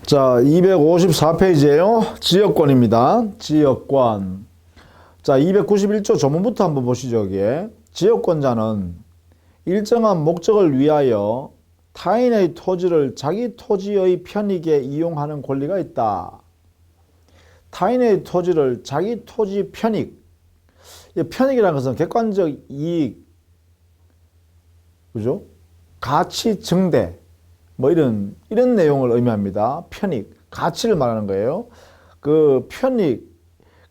자, 254페이지에요. 지역권입니다. 지역권. 자, 291조 조문부터 한번 보시죠. 여기에. 지역권자는 일정한 목적을 위하여 타인의 토지를 자기 토지의 편익에 이용하는 권리가 있다. 타인의 토지를 자기 토지 편익. 편익이라는 것은 객관적 이익, 그죠? 가치 증대, 뭐 이런 내용을 의미합니다. 편익, 가치를 말하는 거예요. 그 편익,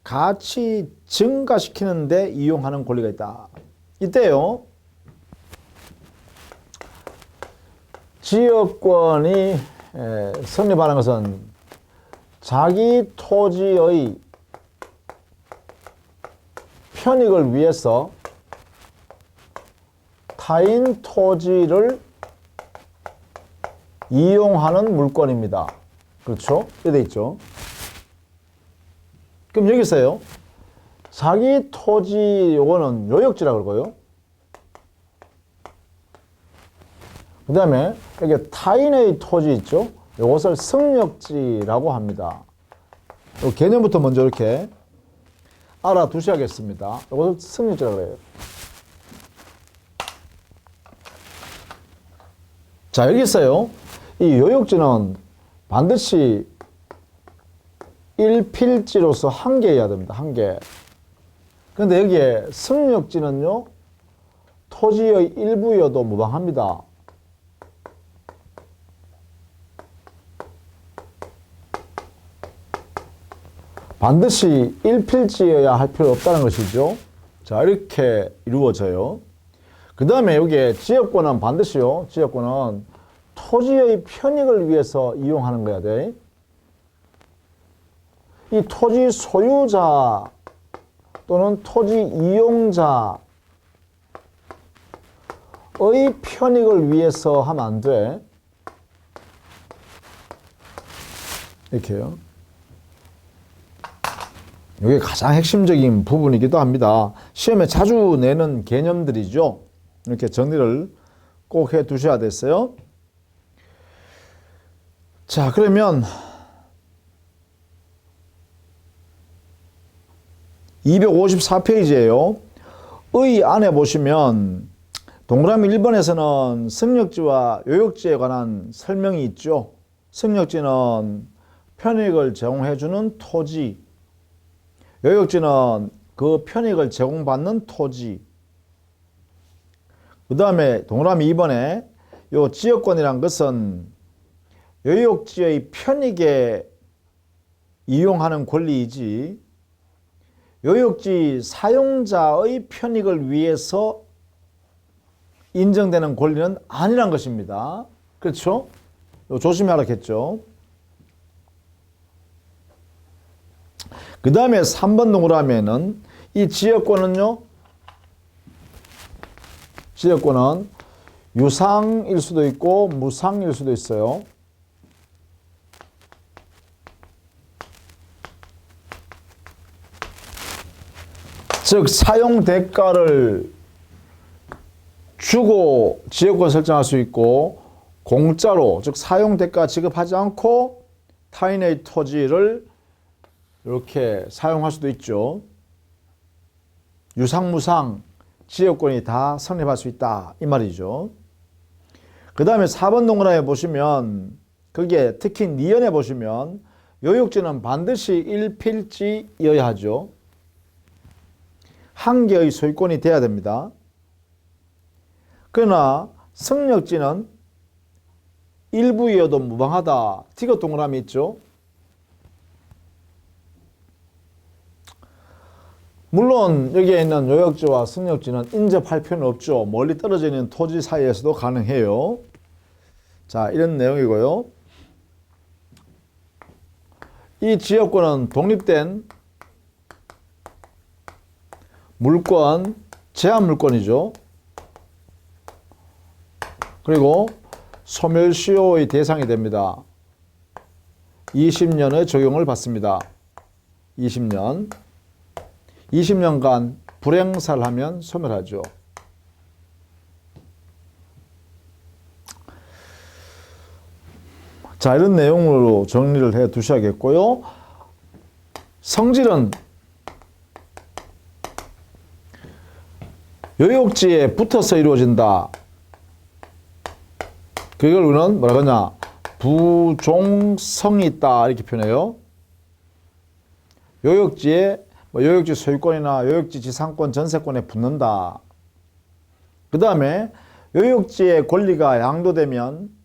가치 증가시키는데 이용하는 권리가 있다. 이때요, 지역권이 성립하는 것은 자기 토지의 편익을 위해서 타인 토지를 이용하는 물건입니다. 그렇죠? 이렇게 돼 있죠. 그럼 여기서요, 자기 토지, 요거는 요역지라고 그러고요. 그 다음에 여기 타인의 토지 있죠? 요것을 승역지라고 합니다. 요 개념부터 먼저 이렇게 알아두셔야겠습니다. 요것을 승역지라고 해요. 자, 여기 있어요. 이 요역지는 반드시 1필지로서 한 개여야 됩니다. 한 개. 그런데 여기에 승역지는요, 토지의 일부여도 무방합니다. 반드시 1필지여야 할 필요 없다는 것이죠. 자, 이렇게 이루어져요. 그 다음에 여기에 지역권은 반드시요, 지역권은 토지의 편익을 위해서 이용하는 거야 돼. 이 토지 소유자 또는 토지 이용자의 편익을 위해서 하면 안 돼. 이렇게요. 이게 가장 핵심적인 부분이기도 합니다. 시험에 자주 내는 개념들이죠. 이렇게 정리를 꼭 해 두셔야 됐어요. 자, 그러면 254페이지에요. 의 안에 보시면 동그라미 1번에서는 승역지와 요역지에 관한 설명이 있죠. 승역지는 편익을 제공해주는 토지, 요역지는 그 편익을 제공받는 토지. 그 다음에 동그라미 2번에 요 지역권이란 것은 요역지의 편익에 이용하는 권리이지 요역지 사용자의 편익을 위해서 인정되는 권리는 아니란 것입니다. 그렇죠? 조심하라 했죠. 그 다음에 3번 동그라미에는 이 지역권은요, 지역권은 유상일 수도 있고 무상일 수도 있어요. 즉 사용 대가를 주고 지역권 설정할 수 있고 공짜로, 즉 사용 대가 지급하지 않고 타인의 토지를 이렇게 사용할 수도 있죠. 유상, 무상, 지역권이 다 성립할 수 있다 이 말이죠. 그 다음에 4번 동그라미에 보시면 거기에 특히 니은에 보시면 요역지는 반드시 1필지여야 하죠. 한 개의 소유권이 돼야 됩니다. 그러나 승역지는 일부여도 무방하다. 티귿 동그라미 있죠. 물론 여기에 있는 요역지와 승역지는 인접할 필요는 없죠. 멀리 떨어져 있는 토지 사이에서도 가능해요. 자, 이런 내용이고요. 이 지역권은 독립된 물권, 제한 물권이죠. 그리고 소멸시효의 대상이 됩니다. 20년의 적용을 받습니다. 20년간 불행사를 하면 소멸하죠. 자, 이런 내용으로 정리를 해 두셔야겠고요. 성질은 요역지에 붙어서 이루어진다. 그걸 우리는 뭐라 그러냐? 부종성이 있다. 이렇게 표현해요. 요역지에 요역지 소유권이나 요역지 지상권, 전세권에 붙는다. 그 다음에 요역지의 권리가 양도되면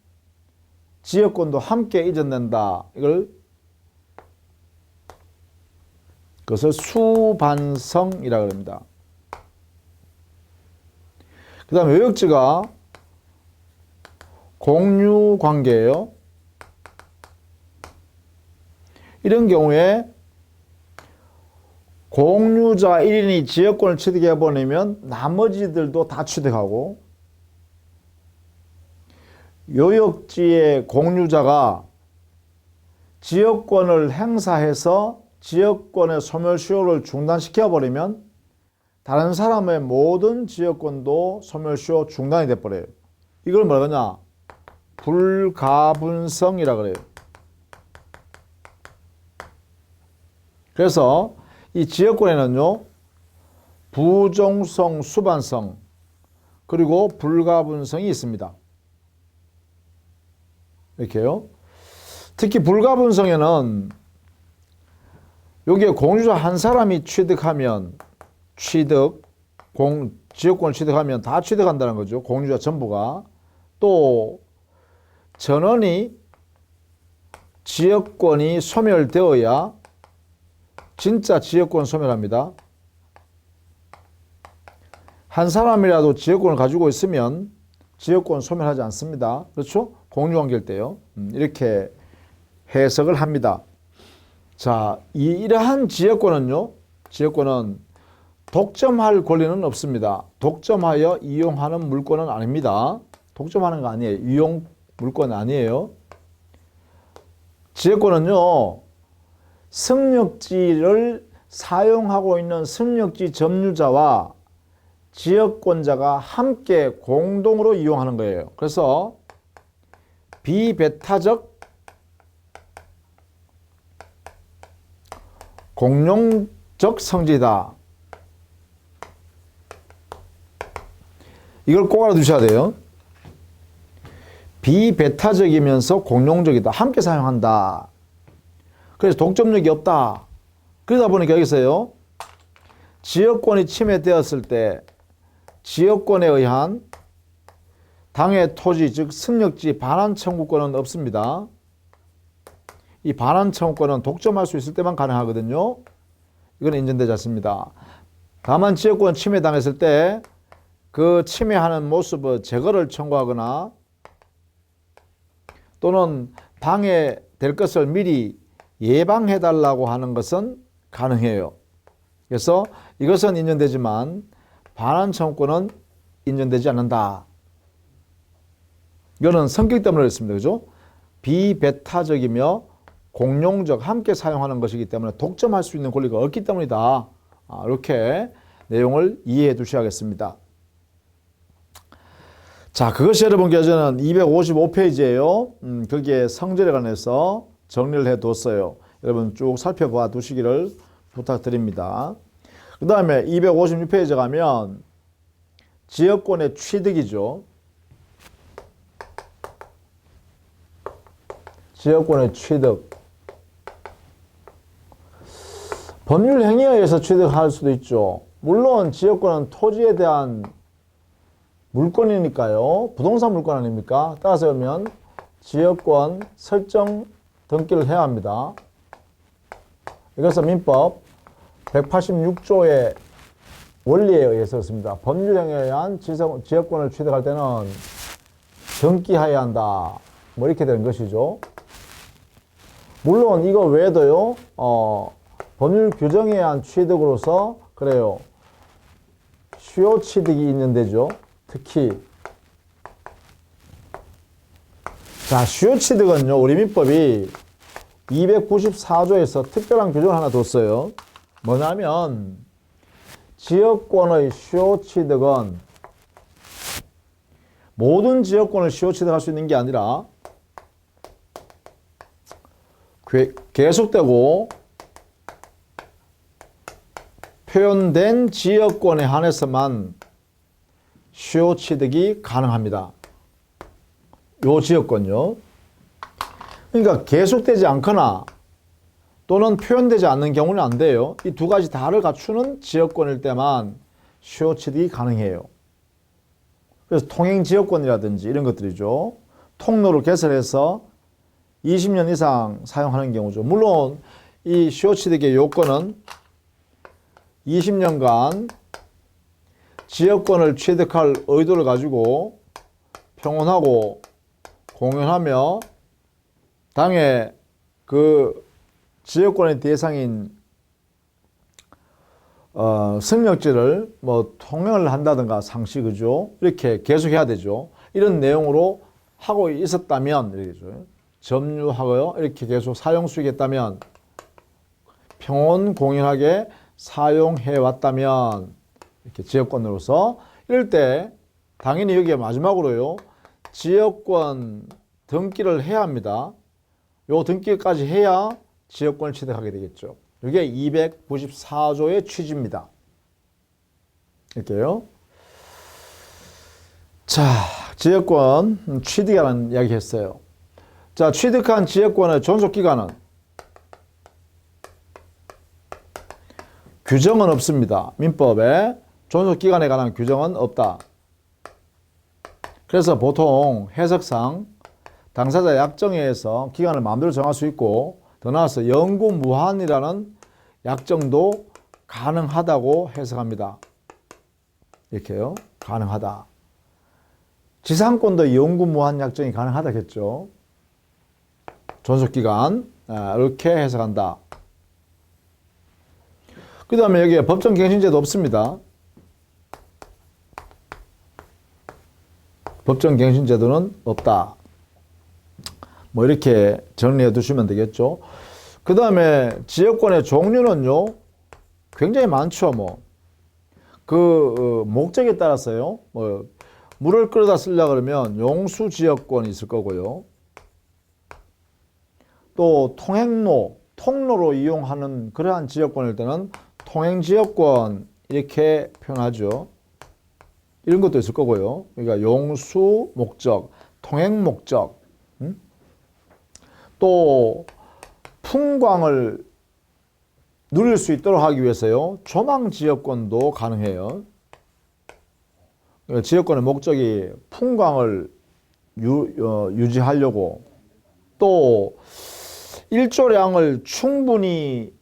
지역권도 함께 이전된다. 그것을 수반성이라고 합니다. 그 다음에 요역지가 공유관계예요. 이런 경우에 공유자 1인이 지역권을 취득해버리면 나머지들도 다 취득하고, 요역지의 공유자가 지역권을 행사해서 지역권의 소멸시효를 중단시켜버리면 다른 사람의 모든 지역권도 소멸시효 중단이 돼버려요. 이걸 뭐라 그러냐? 불가분성이라 그래요. 그래서 이 지역권에는요, 부종성, 수반성, 그리고 불가분성이 있습니다. 이렇게요. 특히 불가분성에는 여기에 공유자 한 사람이 지역권을 취득하면 다 취득한다는 거죠. 공유자 전부가. 또 전원이 지역권이 소멸되어야 진짜 지역권 소멸합니다. 한 사람이라도 지역권을 가지고 있으면 지역권 소멸하지 않습니다. 그렇죠? 공유관계일 때요. 이렇게 해석을 합니다. 자, 이러한 지역권은 독점할 권리는 없습니다. 독점하여 이용하는 물건은 아닙니다. 독점하는 거 아니에요. 이용 물건 아니에요. 지역권은요, 승력지를 사용하고 있는 승력지 점유자와 지역권자가 함께 공동으로 이용하는 거예요. 그래서 비배타적 공용적 성질이다. 이걸 꼭 알아두셔야 돼요. 비배타적이면서 공용적이다. 함께 사용한다. 그래서 독점력이 없다. 그러다 보니까 여기서요, 지역권이 침해되었을 때 지역권에 의한 당해 토지, 즉 승력지 반환 청구권은 없습니다. 이 반환 청구권은 독점할 수 있을 때만 가능하거든요. 이건 인정되지 않습니다. 다만 지역권 침해당했을 때 그 침해하는 모습의 제거를 청구하거나 또는 방해될 것을 미리 예방해달라고 하는 것은 가능해요. 그래서 이것은 인정되지만 반환 청구권은 인정되지 않는다. 이거는 성격 때문에 그렇습니다. 그죠? 비배타적이며 공용적, 함께 사용하는 것이기 때문에 독점할 수 있는 권리가 없기 때문이다. 이렇게 내용을 이해해 두셔야겠습니다. 자, 그것이 여러분 교재는 255페이지예요. 거기에 성질에 관해서 정리를 해 뒀어요. 여러분 쭉 살펴봐 두시기를 부탁드립니다. 그 다음에 256페이지 가면 지역권의 취득이죠. 지역권의 취득. 법률 행위에 의해서 취득할 수도 있죠. 물론 지역권은 토지에 대한 물건이니까요. 부동산 물건 아닙니까? 따라서 보면 지역권 설정 등기를 해야 합니다. 이것은 민법 186조의 원리에 의해서 그렇습니다. 법률 행위에 의한 지역권을 취득할 때는 등기해야 한다. 뭐 이렇게 되는 것이죠. 물론 이거 외에도요, 법률 규정에 의한 취득으로서 그래요. 수요 취득이 있는 데죠. 특히 자, 수요 취득은요, 우리 민법이 294조에서 특별한 규정을 하나 뒀어요. 뭐냐면 지역권의 수요 취득은 모든 지역권을 수요 취득할 수 있는 게 아니라 계속되고 표현된 지역권에 한해서만 수요 취득이 가능합니다. 요 지역권요. 그러니까 계속되지 않거나 또는 표현되지 않는 경우는 안 돼요. 이 두 가지 다를 갖추는 지역권일 때만 수요 취득이 가능해요. 그래서 통행 지역권이라든지 이런 것들이죠. 통로를 개설해서 20년 이상 사용하는 경우죠. 물론 이 수요 취득의 요건은 20년간 지역권을 취득할 의도를 가지고 평온하고 공연하며 당의 그 지역권의 대상인 승력지를 뭐 통행을 한다든가 상시 그죠? 이렇게 계속해야 되죠. 이런 내용으로 하고 있었다면 이렇게죠. 점유하고요. 이렇게 계속 사용 수익했다면 평온 공연하게 사용해 왔다면 이렇게 지역권으로서 이럴 때 당연히 여기에 마지막으로요. 지역권 등기를 해야 합니다. 요 등기까지 해야 지역권을 취득하게 되겠죠. 이게 294조의 취지입니다. 이렇게요. 자, 지역권 취득이라는 이야기 했어요. 자, 취득한 지역권의 존속기간은 규정은 없습니다. 민법에 존속기간에 관한 규정은 없다. 그래서 보통 해석상 당사자 약정에 의해서 기간을 마음대로 정할 수 있고 더 나아가서 영구무한이라는 약정도 가능하다고 해석합니다. 이렇게요. 가능하다. 지상권도 영구무한 약정이 가능하다겠죠. 존속기간 이렇게 해석한다. 그 다음에 여기에 법정갱신제도 없습니다. 법정갱신제도는 없다. 뭐 이렇게 정리해 두시면 되겠죠. 그 다음에 지역권의 종류는요 굉장히 많죠. 뭐 그 목적에 따라서요. 뭐 물을 끌어다 쓰려고 그러면 용수 지역권이 있을 거고요. 또 통로로 이용하는 그러한 지역권일 때는 통행지역권 이렇게 표현하죠. 이런 것도 있을 거고요. 그러니까 용수 목적, 통행 목적, 또 풍광을 누릴 수 있도록 하기 위해서요. 조망지역권도 가능해요. 그러니까 지역권의 목적이 풍광을 유지하려고 또 일조량을 충분히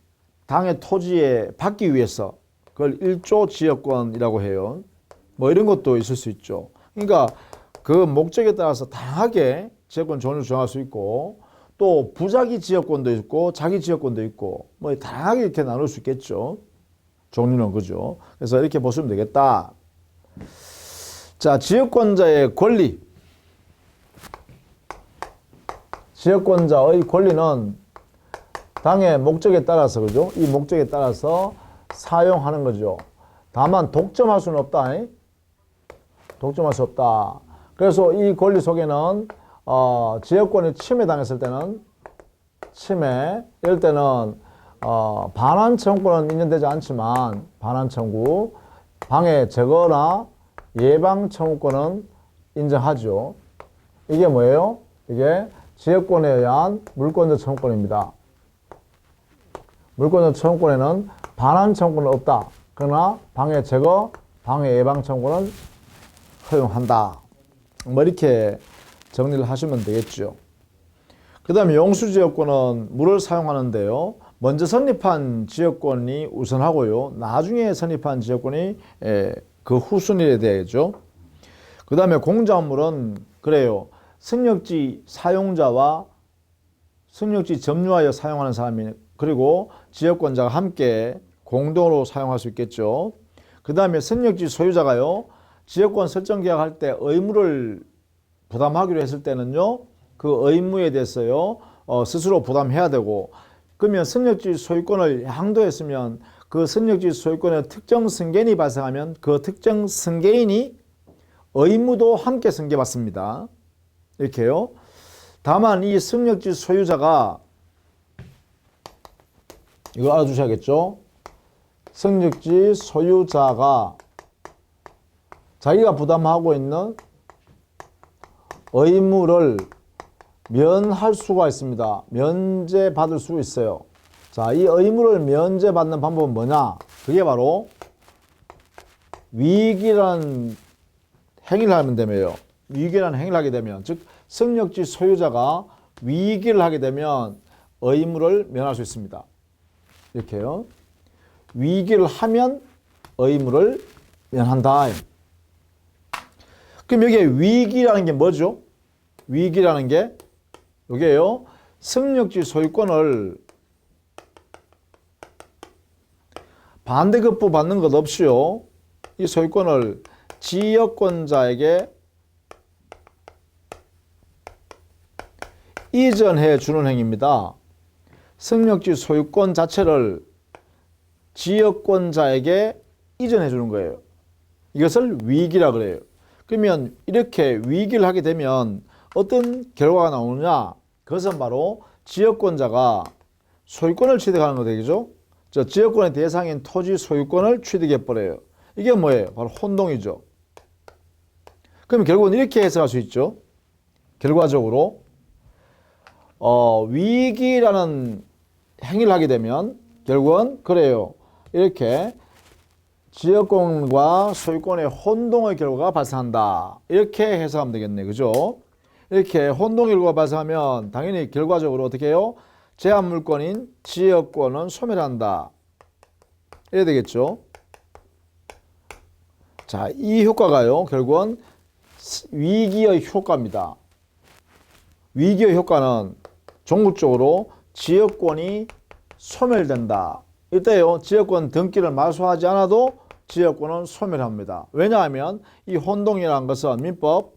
당의 토지에 받기 위해서 그걸 일조 지역권이라고 해요. 뭐 이런 것도 있을 수 있죠. 그러니까 그 목적에 따라서 다양하게 지역권 종류를 정할 수 있고 또 부자기 지역권도 있고 자기 지역권도 있고 뭐 다양하게 이렇게 나눌 수 있겠죠. 종류는 그죠. 그래서 이렇게 보시면 되겠다. 자, 지역권자의 권리. 지역권자의 권리는 당의 목적에 따라서 그죠? 이 목적에 따라서 사용하는 거죠. 다만 독점할 수는 없다. 독점할 수 없다. 그래서 이 권리 속에는 지역권이 침해당했을 때는 이럴 때는 반환 청구는 인정되지 않지만 반환 청구, 방해 제거나 예방 청구권은 인정하죠. 이게 뭐예요? 이게 지역권에 의한 물권자 청구권입니다. 물권자 청구권에는 반환 청구는 없다. 그러나 방해 제거, 방해 예방 청구는 허용한다. 뭐 이렇게 정리를 하시면 되겠죠. 그 다음에 용수지역권은 물을 사용하는데요. 먼저 선립한 지역권이 우선하고요. 나중에 선립한 지역권이 그 후순위에 되죠. 그 다음에 공작물은 그래요. 승력지 사용자와 승력지 점유하여 사용하는 사람이 그리고 지역권자가 함께 공동으로 사용할 수 있겠죠. 그 다음에 승력지 소유자가요. 지역권 설정 계약할 때 의무를 부담하기로 했을 때는요. 그 의무에 대해서요. 스스로 부담해야 되고 그러면 승력지 소유권을 양도했으면 그 승력지 소유권의 특정 승계인이 발생하면 그 특정 승계인이 의무도 함께 승계받습니다. 이렇게요. 다만 이 승력지 소유자가 이거 알아두셔야겠죠? 승력지 소유자가 자기가 부담하고 있는 의무를 면할 수가 있습니다. 면제받을 수 있어요. 자, 이 의무를 면제받는 방법은 뭐냐? 그게 바로 위익이라는 행위를 하면 되며요. 위익이라는 행위를 하게 되면, 즉 승력지 소유자가 위익을 하게 되면 의무를 면할 수 있습니다. 이렇게요. 위익을 하면 의무를 면한다. 그럼 여기에 위익이라는 게 뭐죠? 위익이라는 게 여기에요. 승력지 소유권을 반대급부 받는 것 없이요. 이 소유권을 지역권자에게 이전해 주는 행위입니다. 승력지 소유권 자체를 지역권자에게 이전해 주는 거예요. 이것을 위익이라 그래요. 그러면 이렇게 위익을 하게 되면 어떤 결과가 나오느냐? 그것은 바로 지역권자가 소유권을 취득하는 거 되겠죠? 저 지역권의 대상인 토지 소유권을 취득해 버려요. 이게 뭐예요? 바로 혼동이죠. 그럼 결국은 이렇게 해석할 수 있죠. 결과적으로 위익이라는 행위를 하게 되면 결국은 그래요. 이렇게 지역권과 소유권의 혼동의 결과가 발생한다. 이렇게 해석하면 되겠네. 그죠? 이렇게 혼동 결과가 발생하면 당연히 결과적으로 어떻게 해요? 제한 물권인 지역권은 소멸한다. 이래야 되겠죠? 자, 이 효과가요. 결국은 위기의 효과입니다. 위기의 효과는 종구적으로 지역권이 소멸된다. 이때요. 지역권 등기를 말소하지 않아도 지역권은 소멸합니다. 왜냐하면 이 혼동이라는 것은 민법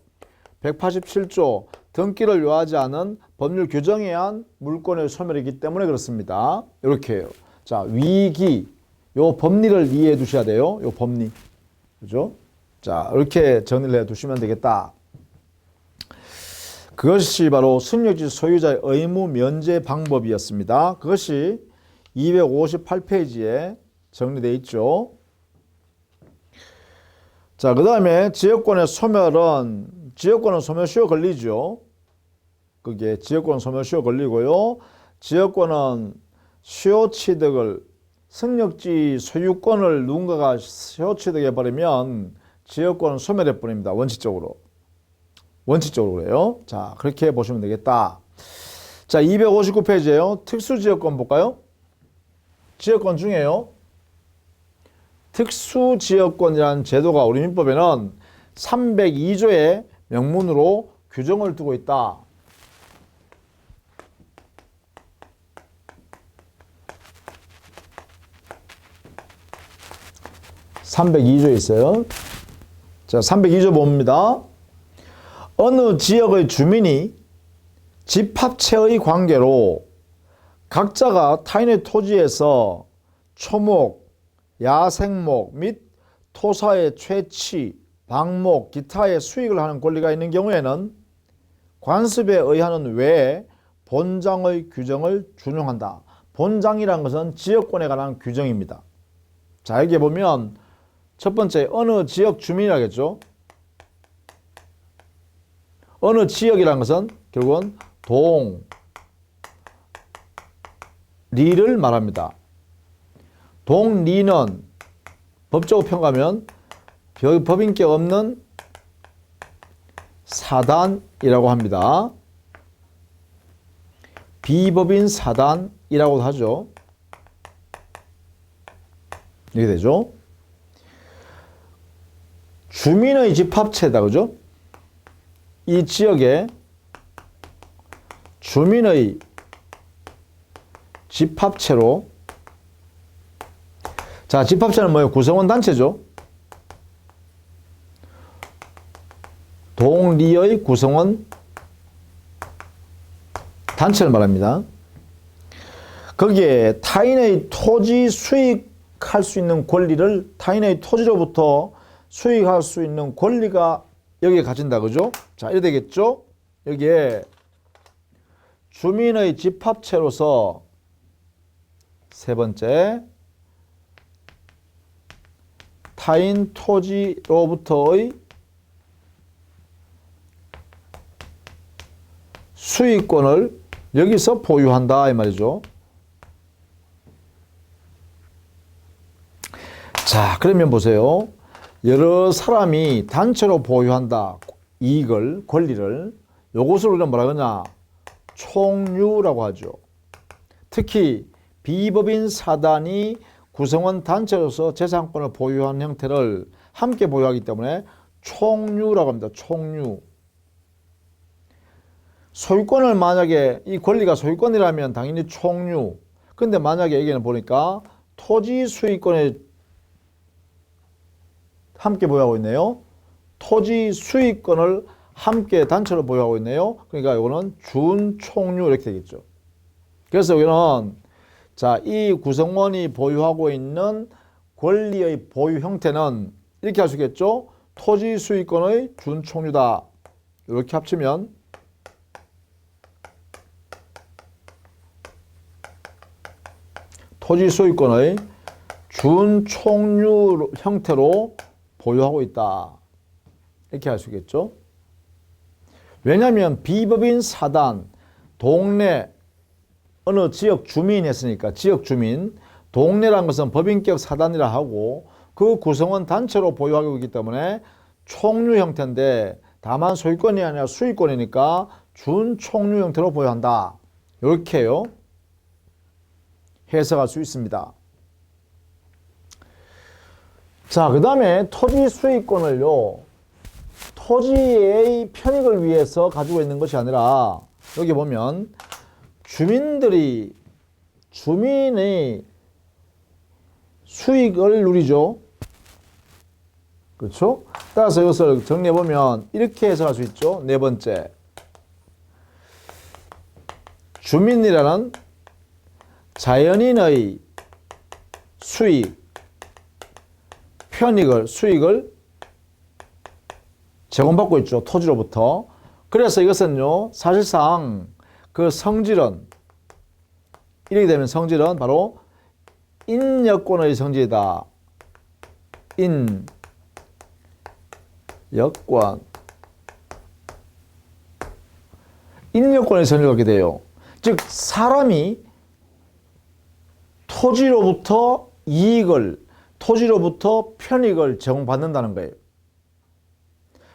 187조 등기를 요하지 않은 법률 규정에 의한 물권의 소멸이기 때문에 그렇습니다. 이렇게 해요. 자, 위기. 요 법리를 이해해 두셔야 돼요. 요 법리. 그죠? 자, 이렇게 정리를 해 두시면 되겠다. 그것이 바로 승력지 소유자의 의무 면제 방법이었습니다. 그것이 258페이지에 정리되어 있죠. 자, 그 다음에 지역권의 소멸은, 지역권은 소멸시효 걸리죠. 그게 지역권은 소멸시효 걸리고요. 지역권은 시효 취득을, 승력지 소유권을 누군가가 시효 취득해버리면 지역권은 소멸해버립니다. 원칙적으로. 원칙적으로 그래요. 자, 그렇게 보시면 되겠다. 자, 259페이지에요. 특수지역권 볼까요? 지역권 중에요. 특수지역권이라는 제도가 우리 민법에는 302조의 명문으로 규정을 두고 있다. (302조에) 있어요. 자, 302조 봅니다. 어느 지역의 주민이 집합체의 관계로 각자가 타인의 토지에서 초목, 야생목 및 토사의 채취, 방목, 기타의 수익을 하는 권리가 있는 경우에는 관습에 의하는 외에 본장의 규정을 준용한다. 본장이라는 것은 지역권에 관한 규정입니다. 자, 여기 보면 첫 번째 어느 지역 주민이라겠죠. 어느 지역이라는 것은 결국은 동, 리를 말합니다. 동, 리는 법적으로 평가하면 법인격 없는 사단이라고 합니다. 비법인 사단이라고도 하죠. 이렇게 되죠. 주민의 집합체다. 그죠? 이 지역에 주민의 집합체로, 자, 집합체는 뭐예요? 구성원 단체죠. 동리의 구성원 단체를 말합니다. 거기에 타인의 토지 수익할 수 있는 권리를, 타인의 토지로부터 수익할 수 있는 권리가 여기에 갇힌다. 그죠? 자, 이래 되겠죠? 여기에 주민의 집합체로서 세 번째, 타인 토지로부터의 수익권을 여기서 보유한다 이 말이죠. 자, 그러면 보세요. 여러 사람이 단체로 보유한다. 이익을, 권리를. 요것을 우리가 뭐라 그러냐? 총유라고 하죠. 특히 비법인 사단이 구성원 단체로서 재산권을 보유한 형태를 함께 보유하기 때문에 총유라고 합니다. 총유. 소유권을 만약에 이 권리가 소유권이라면 당연히 총유. 근데 만약에 여기는 보니까 토지 수익권에 함께 보유하고 있네요. 토지 수익권을 함께 단체로 보유하고 있네요. 그러니까 이거는 준총유 이렇게 되겠죠. 그래서 여기는 자, 이 구성원이 보유하고 있는 권리의 보유 형태는 이렇게 할 수 있겠죠. 토지 수익권의 준총유다. 이렇게 합치면 토지 소유권의 준총유 형태로 보유하고 있다. 이렇게 할 수 있겠죠. 왜냐하면 비법인 사단, 동네, 어느 지역 주민이 했으니까 지역 주민, 동네란 것은 법인격 사단이라 하고 그 구성원 단체로 보유하고 있기 때문에 총유 형태인데 다만 소유권이 아니라 수익권이니까 준총유 형태로 보유한다. 이렇게요. 해석할 수 있습니다. 자, 그 다음에 토지 수익권을요, 토지의 편익을 위해서 가지고 있는 것이 아니라 여기 보면 주민의 수익을 누리죠. 그렇죠? 따라서 이것을 정리해보면 이렇게 해석할 수 있죠. 네 번째, 주민이라는 자연인의 수익을 제공받고 있죠. 토지로부터. 그래서 이것은요, 사실상 그 성질은, 이렇게 되면 성질은 바로 인여권의 성질이다. 인여권의 성질을 갖게 돼요. 즉, 사람이 토지로부터 토지로부터 편익을 제공받는다는 거예요.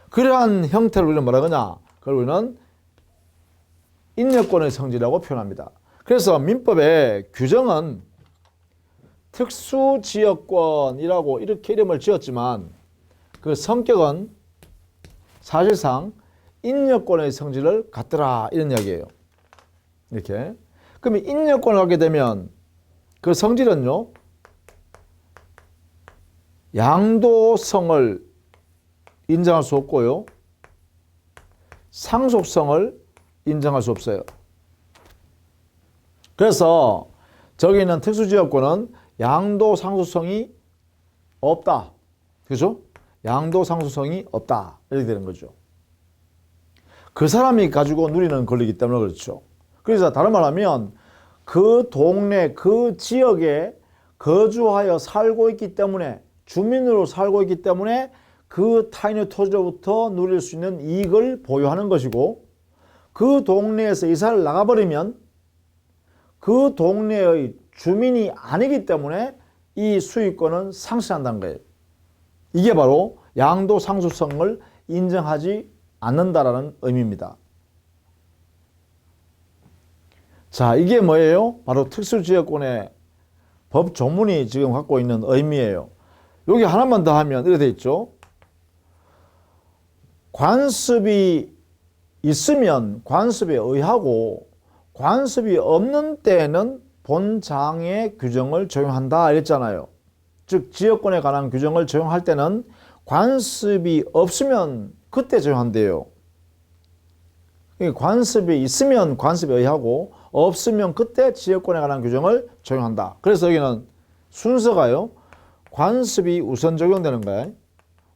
그러한 형태를 우리는 뭐라 그러냐? 그걸 우리는 인여권의 성질이라고 표현합니다. 그래서 민법의 규정은 특수지역권이라고 이렇게 이름을 지었지만 그 성격은 사실상 인여권의 성질을 갖더라 이런 이야기예요. 이렇게. 그러면 인여권을 갖게 되면 그 성질은요, 양도성을 인정할 수 없고요, 상속성을 인정할 수 없어요. 그래서 저기 있는 특수지역권은 양도 상속성이 없다. 그죠? 양도 상속성이 없다. 이렇게 되는 거죠. 그 사람이 가지고 누리는 권리이기 때문에 그렇죠. 그래서 다른 말 하면 그 동네, 그 지역에 거주하여 살고 있기 때문에, 주민으로 살고 있기 때문에 그 타인의 토지로부터 누릴 수 있는 이익을 보유하는 것이고, 그 동네에서 이사를 나가버리면 그 동네의 주민이 아니기 때문에 이 수익권은 상실한다는 거예요. 이게 바로 양도 상속성을 인정하지 않는다라는 의미입니다. 자, 이게 뭐예요? 바로 특수지역권의 법 조문이 지금 갖고 있는 의미예요. 여기 하나만 더 하면 이렇게 돼 있죠. 관습이 있으면 관습에 의하고 관습이 없는 때에는 본장의 규정을 적용한다 이랬잖아요. 즉 지역권에 관한 규정을 적용할 때는 관습이 없으면 그때 적용한대요. 관습이 있으면 관습에 의하고 없으면 그때 지역권에 관한 규정을 적용한다. 그래서 여기는 순서가요, 관습이 우선 적용되는 거예요.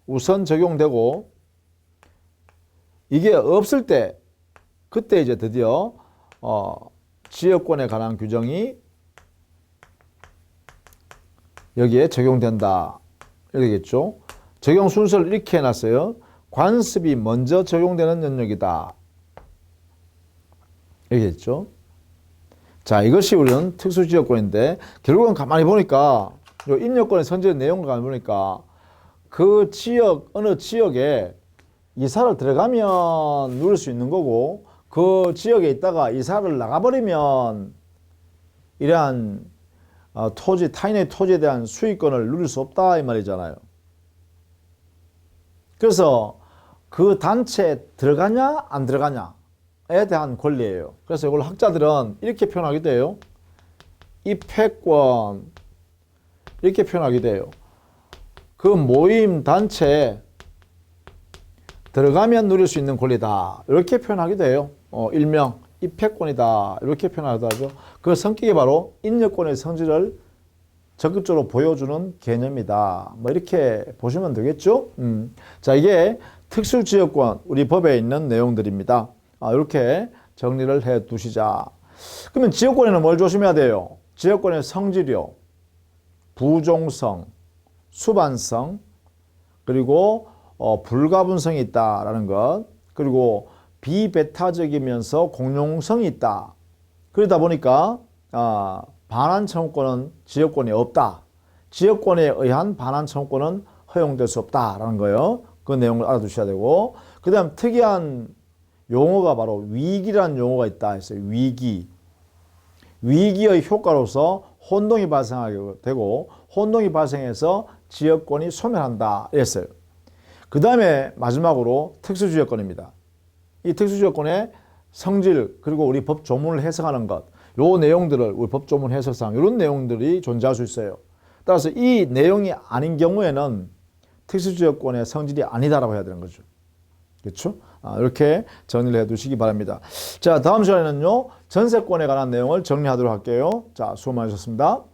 우선 적용되고 이게 없을 때 그때 이제 드디어 지역권에 관한 규정이 여기에 적용된다. 이렇게 되겠죠. 적용 순서를 이렇게 해놨어요. 관습이 먼저 적용되는 영역이다. 이렇게 됐죠. 자, 이것이 우리는 특수지역권인데, 결국은 가만히 보니까, 요 인여권의 성질의 내용을 가만히 보니까, 그 지역, 어느 지역에 이사를 들어가면 누릴 수 있는 거고, 그 지역에 있다가 이사를 나가버리면, 이러한 토지, 타인의 토지에 대한 수익권을 누릴 수 없다, 이 말이잖아요. 그래서 그 단체에 들어가냐, 안 들어가냐에 대한 권리예요. 그래서 이걸 학자들은 이렇게 표현하기도 해요. 입회권, 이렇게 표현하기도 해요. 그 모임 단체에 들어가면 누릴 수 있는 권리다. 이렇게 표현하기도 해요. 일명 입회권이다. 이렇게 표현하기도 하죠. 그 성격이 바로 인여권의 성질을 적극적으로 보여주는 개념이다. 뭐 이렇게 보시면 되겠죠. 자, 이게 특수지역권, 우리 법에 있는 내용들입니다. 이렇게 정리를 해 두시자. 그러면 지역권에는 뭘 조심해야 돼요? 지역권의 성질이요, 부종성, 수반성, 그리고 불가분성이 있다라는 것, 그리고 비배타적이면서 공용성이 있다. 그러다 보니까 반환 청구권은 지역권에 없다. 지역권에 의한 반환 청구권은 허용될 수 없다라는 거예요. 그 내용을 알아두셔야 되고, 그 다음 특이한 용어가 바로 위기라는 용어가 있다 했어요. 위기. 위기의 효과로서 혼동이 발생하게 되고, 혼동이 발생해서 지역권이 소멸한다 했어요. 그 다음에 마지막으로 특수지역권입니다. 이 특수지역권의 성질, 그리고 우리 법 조문을 해석하는 것, 요 내용들을 우리 법 조문 해석상 이런 내용들이 존재할 수 있어요. 따라서 이 내용이 아닌 경우에는 특수지역권의 성질이 아니다라고 해야 되는 거죠. 그렇죠? 이렇게 정리를 해 두시기 바랍니다. 자, 다음 시간에는요, 전세권에 관한 내용을 정리하도록 할게요. 자, 수고 많으셨습니다.